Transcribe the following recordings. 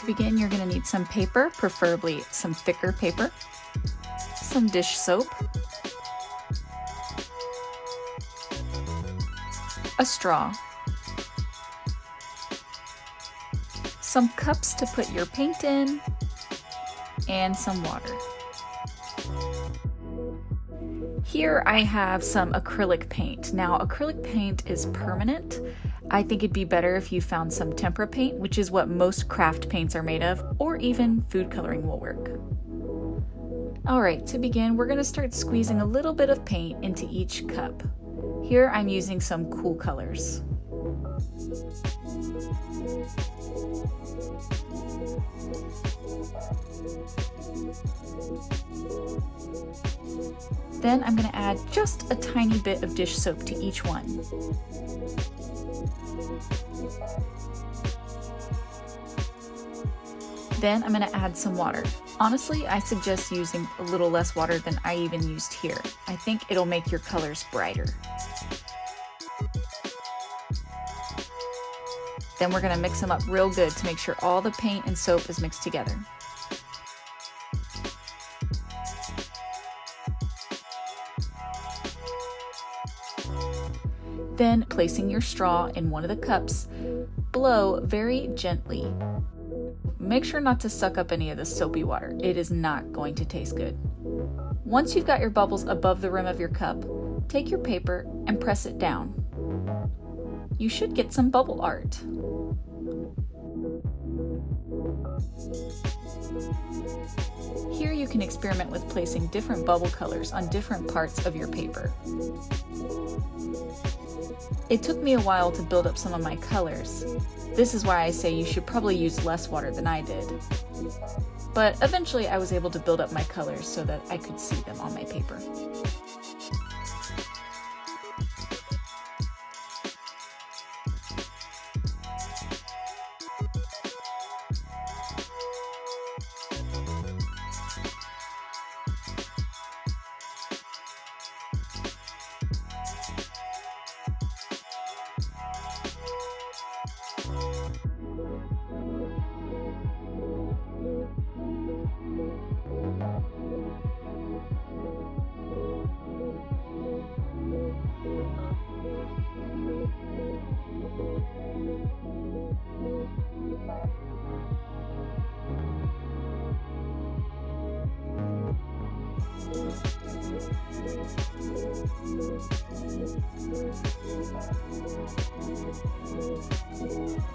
begin, you're going to need some paper, preferably some thicker paper, some dish soap, a straw, some cups to put your paint in, and some water. Here I have some acrylic paint. Now, acrylic paint is permanent. I think it'd be better if you found some tempera paint, which is what most craft paints are made of, or even food coloring will work. Alright, to begin, we're going to start squeezing a little bit of paint into each cup. Here I'm using some cool colors. Then I'm going to add just a tiny bit of dish soap to each one. Then I'm going to add some water. Honestly, I suggest using a little less water than I even used here. I think it'll make your colors brighter. Then we're going to mix them up real good to make sure all the paint and soap is mixed together. Then, placing your straw in one of the cups, blow very gently. Make sure not to suck up any of the soapy water. It is not going to taste good. Once you've got your bubbles above the rim of your cup, take your paper and press it down. You should get some bubble art. Here you can experiment with placing different bubble colors on different parts of your paper. It took me a while to build up some of my colors. This is why I say you should probably use less water than I did. But eventually I was able to build up my colors so that I could see them on my paper.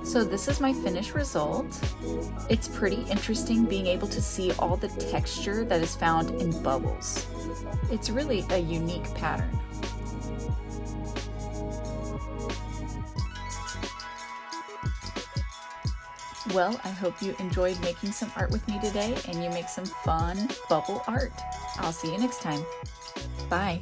So this is my finished result. It's pretty interesting being able to see all the texture that is found in bubbles. It's really a unique pattern. Well, I hope you enjoyed making some art with me today and you make some fun bubble art. I'll see you next time. Bye.